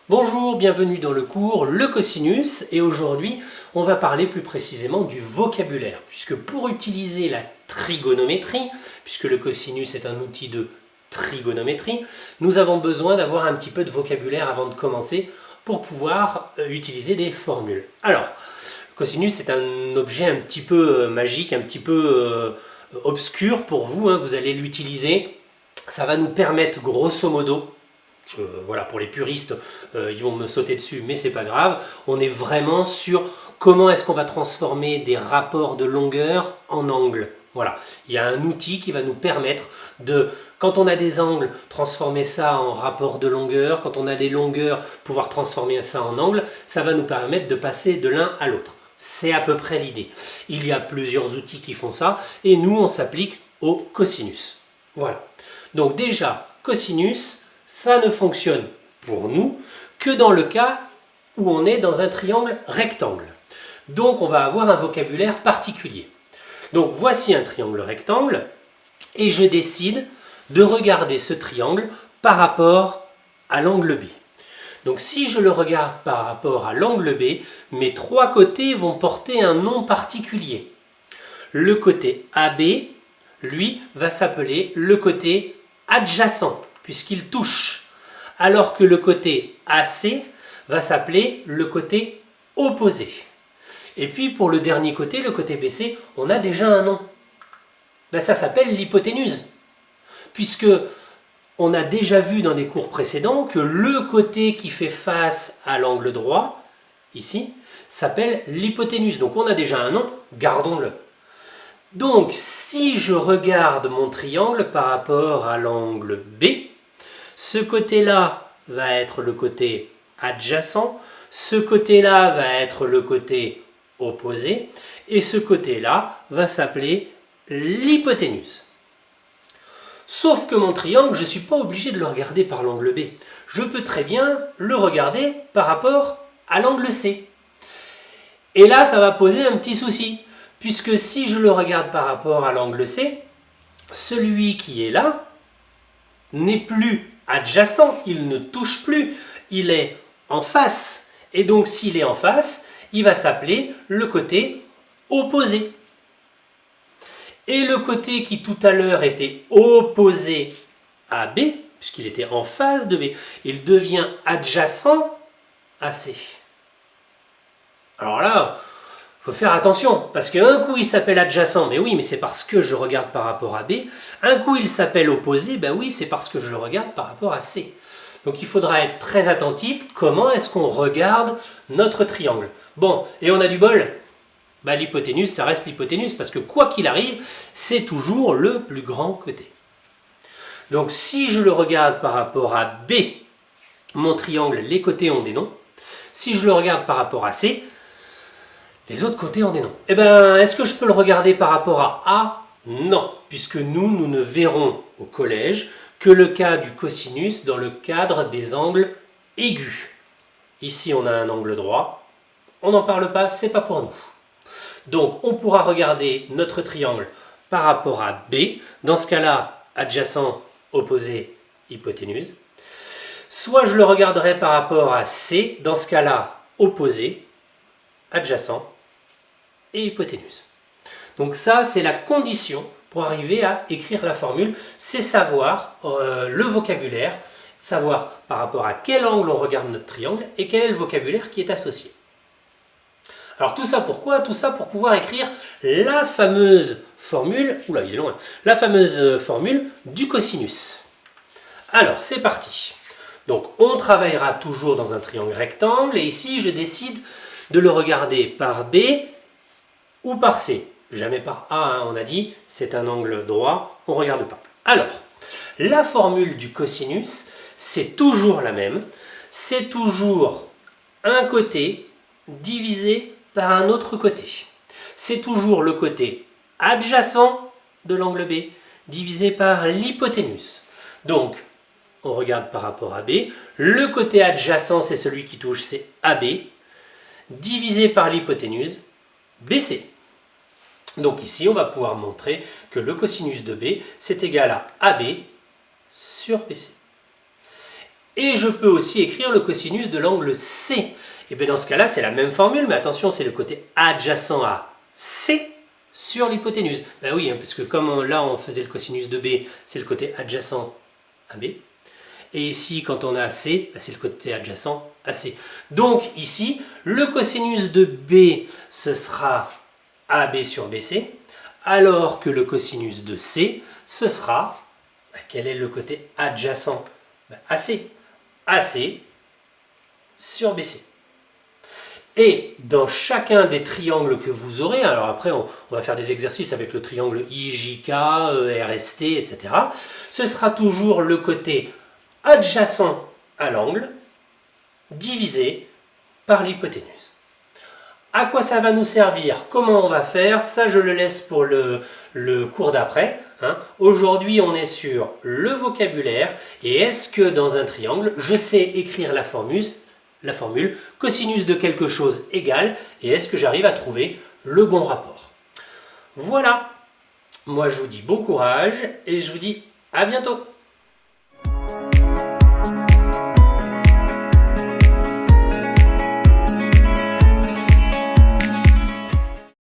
Bonjour, bienvenue dans le cours Le cosinus et aujourd'hui on va parler plus précisément du vocabulaire puisque pour utiliser la trigonométrie, puisque le cosinus est un outil de trigonométrie, nous avons besoin d'avoir un petit peu de vocabulaire avant de commencer pour pouvoir utiliser des formules. Alors, le cosinus c'est un objet un petit peu magique, un petit peu obscur pour vous, vous allez l'utiliser, ça va nous permettre grosso modo. Voilà, pour les puristes, ils vont me sauter dessus, mais c'est pas grave. On est vraiment sur comment est-ce qu'on va transformer des rapports de longueur en angles. Voilà, il y a un outil qui va nous permettre de, quand on a des angles, transformer ça en rapport de longueur. Quand on a des longueurs, pouvoir transformer ça en angle. Ça va nous permettre de passer de l'un à l'autre. C'est à peu près l'idée. Il y a plusieurs outils qui font ça, et nous, on s'applique au cosinus. Voilà. Donc déjà, cosinus, ça ne fonctionne pour nous que dans le cas où on est dans un triangle rectangle. Donc on va avoir un vocabulaire particulier. Donc voici un triangle rectangle et je décide de regarder ce triangle par rapport à l'angle B. Donc si je le regarde par rapport à l'angle B, mes trois côtés vont porter un nom particulier. Le côté AB, lui, va s'appeler le côté adjacent, puisqu'il touche, alors que le côté AC va s'appeler le côté opposé. Et puis pour le dernier côté, le côté BC, on a déjà un nom. Ça s'appelle l'hypoténuse, puisque on a déjà vu dans des cours précédents que le côté qui fait face à l'angle droit, ici, s'appelle l'hypoténuse. Donc on a déjà un nom, gardons-le. Donc si je regarde mon triangle par rapport à l'angle B, ce côté-là va être le côté adjacent, ce côté-là va être le côté opposé, et ce côté-là va s'appeler l'hypoténuse. Sauf que mon triangle, je ne suis pas obligé de le regarder par l'angle B. Je peux très bien le regarder par rapport à l'angle C. Et là, ça va poser un petit souci, puisque si je le regarde par rapport à l'angle C, celui qui est là n'est plus adjacent, il ne touche plus, il est en face. Et donc s'il est en face, il va s'appeler le côté opposé. Et le côté qui tout à l'heure était opposé à B, puisqu'il était en face de B, il devient adjacent à C. Alors là, il faut faire attention, parce qu'un coup il s'appelle adjacent, mais oui, mais c'est parce que je regarde par rapport à B. Un coup il s'appelle opposé, ben oui, c'est parce que je le regarde par rapport à C. Donc il faudra être très attentif, comment est-ce qu'on regarde notre triangle. Bon, et on a du bol, l'hypoténuse, ça reste l'hypoténuse, parce que quoi qu'il arrive, c'est toujours le plus grand côté. Donc si je le regarde par rapport à B, mon triangle, les côtés ont des noms. Si je le regarde par rapport à C, les autres côtés ont des noms. Est-ce que je peux le regarder par rapport à A? Non, puisque nous ne verrons au collège que le cas du cosinus dans le cadre des angles aigus. Ici, on a un angle droit. On n'en parle pas, c'est pas pour nous. Donc, on pourra regarder notre triangle par rapport à B. Dans ce cas-là, adjacent, opposé, hypoténuse. Soit je le regarderai par rapport à C. Dans ce cas-là, opposé, adjacent et hypoténuse. Donc ça, c'est la condition pour arriver à écrire la formule, c'est savoir le vocabulaire, savoir par rapport à quel angle on regarde notre triangle et quel est le vocabulaire qui est associé. Alors tout ça pourquoi? Tout ça pour pouvoir écrire la fameuse formule, oula il est loin, la fameuse formule du cosinus. Alors c'est parti. Donc on travaillera toujours dans un triangle rectangle et ici je décide de le regarder par B ou par C. Jamais par A, on a dit, c'est un angle droit, on ne regarde pas. Alors, la formule du cosinus, c'est toujours la même, c'est toujours un côté divisé par un autre côté. C'est toujours le côté adjacent de l'angle B divisé par l'hypoténuse. Donc, on regarde par rapport à B, le côté adjacent, c'est celui qui touche, c'est AB, divisé par l'hypoténuse, BC. Donc ici, on va pouvoir montrer que le cosinus de B, c'est égal à AB sur BC. Et je peux aussi écrire le cosinus de l'angle C. Et bien dans ce cas-là, c'est la même formule, mais attention, c'est le côté adjacent à C sur l'hypoténuse. Ben oui, parce que comme là on faisait le cosinus de B, c'est le côté adjacent à B. Et ici, quand on a C, ben c'est le côté adjacent à C. Donc ici, le cosinus de B, ce sera AB sur BC, alors que le cosinus de C, ce sera, ben quel est le côté adjacent? Ben AC. AC sur BC. Et dans chacun des triangles que vous aurez, alors après on va faire des exercices avec le triangle IJK, RST, etc. Ce sera toujours le côté adjacent à l'angle divisé par l'hypoténuse. À quoi ça va nous servir? Comment on va faire? Ça, je le laisse pour le cours d'après. Hein. Aujourd'hui, on est sur le vocabulaire. Et est-ce que dans un triangle, je sais écrire la formule cosinus de quelque chose égale, et est-ce que j'arrive à trouver le bon rapport? Voilà. Moi, je vous dis bon courage et je vous dis à bientôt.